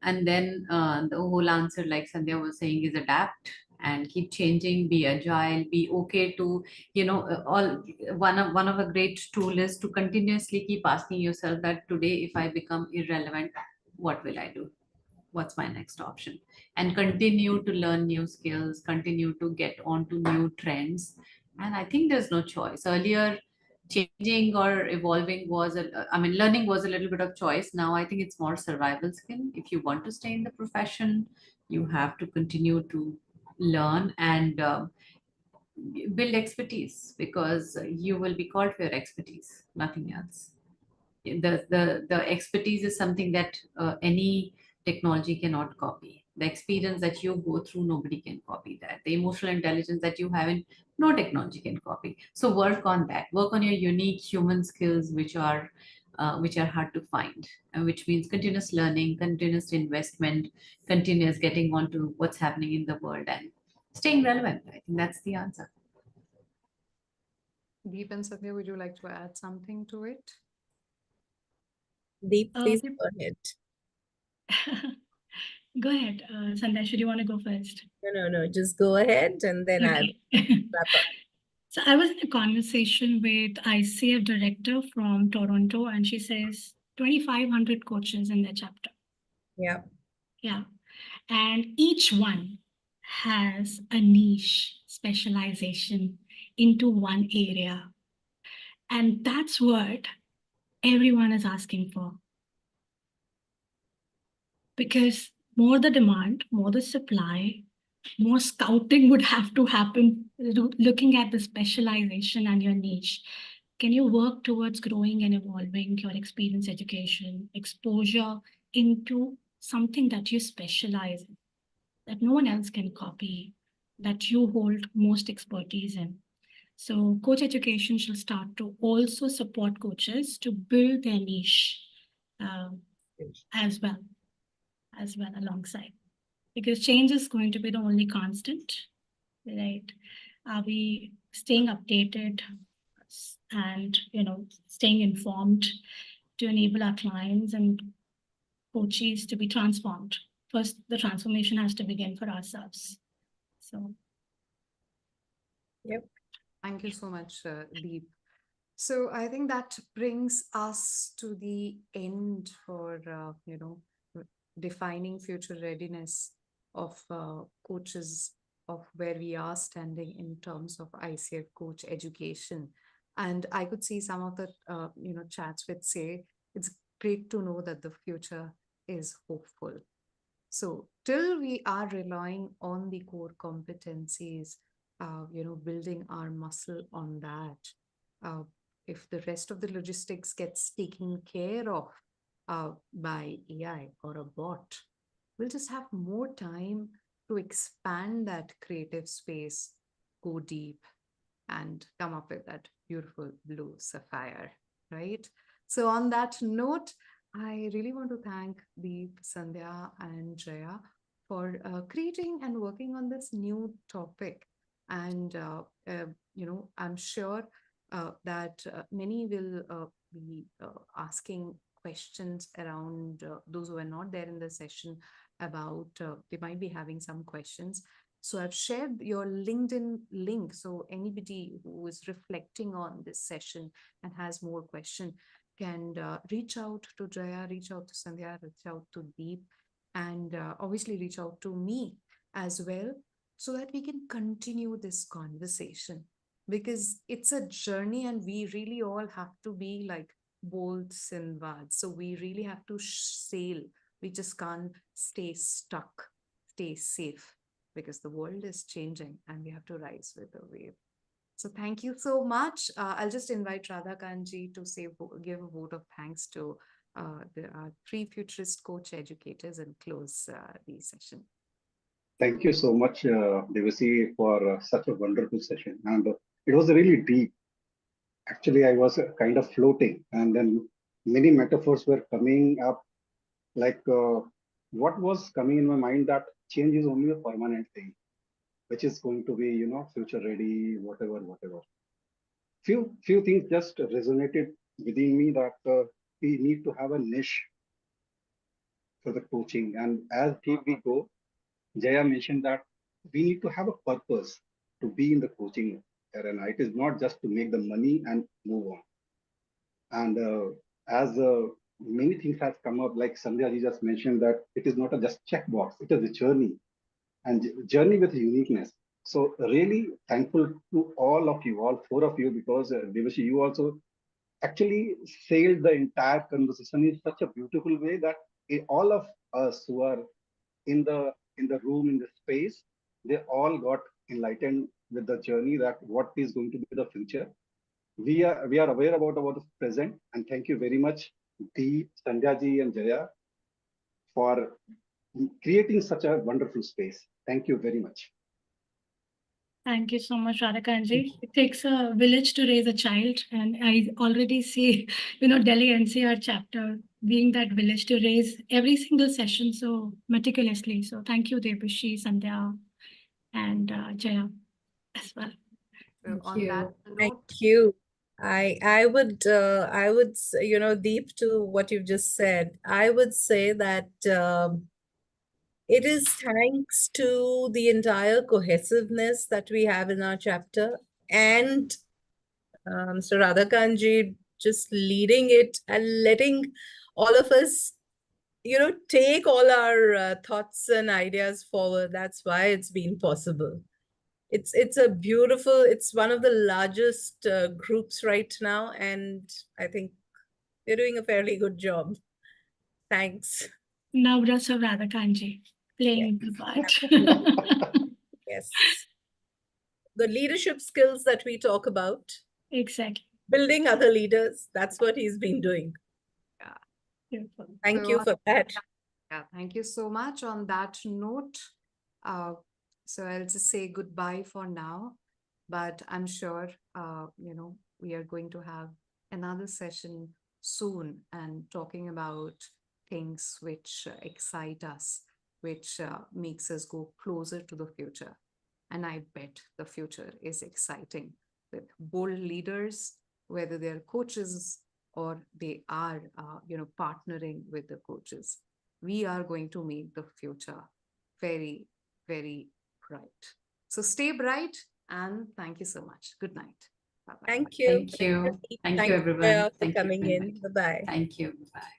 and then the whole answer, like Sandhya was saying, is adapt and keep changing, be agile, be okay to, all one of a great tool is to continuously keep asking yourself that today, if I become irrelevant, what will I do? What's my next option? And continue to learn new skills, continue to get onto new trends. And I think there's no choice. Earlier, changing or evolving learning was a little bit of choice. Now I think it's more survival skill. If you want to stay in the profession, you have to continue to learn and build expertise, because you will be called for your expertise, nothing else. The expertise is something that any technology cannot copy. The experience that you go through, nobody can copy that. The emotional intelligence that you have, in no technology can copy. So work on that. Work on your unique human skills, which are which are hard to find, and which means continuous learning, continuous investment, continuous getting onto what's happening in the world and staying relevant. I think that's the answer. Deep and Satya, would you like to add something to it? Deep, please Deep- go ahead. Go ahead, Sandhya, should you want to go first? No, just go ahead and then I'll Okay. wrap up. So I was in a conversation with ICF director from Toronto, and she says 2,500 coaches in their chapter. Yeah. Yeah. And each one has a niche specialization into one area. And that's what everyone is asking for. Because more the demand, more the supply, more scouting would have to happen looking at the specialization and your niche. Can you work towards growing and evolving your experience education, exposure into something that you specialize in, that no one else can copy, that you hold most expertise in? So coach education shall start to also support coaches to build their niche as well alongside, because change is going to be the only constant, right? Are we staying updated and staying informed to enable our clients and coaches to be transformed? First, the transformation has to begin for ourselves. So Yep. Thank you so much, Deep. So I think that brings us to the end for defining future readiness of coaches, of where we are standing in terms of ICF coach education. And I could see some of the chats which say it's great to know that the future is hopeful. So till we are relying on the core competencies, building our muscle on that. If the rest of the logistics gets taken care of by AI or a bot, we'll just have more time to expand that creative space, go deep, and come up with that beautiful blue sapphire, right? So, on that note, I really want to thank Deep, Sandhya, and Jaya for creating and working on this new topic. And, I'm sure that many will be asking questions around those who are not there in the session about, they might be having some questions. So I've shared your LinkedIn link. So anybody who is reflecting on this session and has more question can reach out to Jaya, reach out to Sandhya, reach out to Deep, and obviously reach out to me as well, so that we can continue this conversation, because it's a journey and we really all have to be like bolts and wads. So we really have to sail. We just can't stay stuck, stay safe, because the world is changing and we have to rise with the wave. So thank you so much. I'll just invite Radhakanji to give a vote of thanks to the three futurist coach educators and close the session. Thank you so much, Devasi, for such a wonderful session. And it was really deep. Actually, I was kind of floating, and then many metaphors were coming up. Like what was coming in my mind, that change is only a permanent thing, which is going to be, future ready, whatever. Few things just resonated within me, that we need to have a niche for the coaching. And as deep we go, Jaya mentioned that we need to have a purpose to be in the coaching arena. It is not just to make the money and move on. And as many things have come up, like Sandhya ji just mentioned, that it is not a just checkbox, it is a journey, and journey with uniqueness. So really thankful to all of you, all four of you, because Devashi, you also actually sailed the entire conversation in such a beautiful way that all of us who are in the room, in the space, they all got enlightened with the journey, that what is going to be the future. We are aware about the present, and thank you very much, Deep, Sandhya ji, and Jaya, for creating such a wonderful space. Thank you very much. Thank you so much, Radhakanji. It takes a village to raise a child, and I already see, Delhi NCR chapter being that village to raise every single session so meticulously. So thank you, Debushi, Sandhya, and Jaya as well. So Thank on that you. Thank note, you. I would Deep, to what you've just said, I would say that it is thanks to the entire cohesiveness that we have in our chapter, and Mr. Radhakanji just leading it and letting all of us, take all our thoughts and ideas forward. That's why it's been possible. It's one of the largest groups right now, and I think they're doing a fairly good job. Thanks. Navras of Radhakanji playing the part. Yes. The leadership skills that we talk about, Exactly. building other leaders, that's what he's been doing. Beautiful. Thank So you on for that. Yeah, thank you so much. On that note, so I'll just say goodbye for now, but I'm sure, we are going to have another session soon and talking about things which excite us, which makes us go closer to the future. And I bet the future is exciting with bold leaders, whether they're coaches or they are, partnering with the coaches. We are going to make the future very, very bright. So stay bright and thank you so much. Good night. Bye-bye. Thank you. Thank you. Thank you, everyone. Jaya, for Thank you coming for in. inviting. Bye-bye. Thank you. Bye.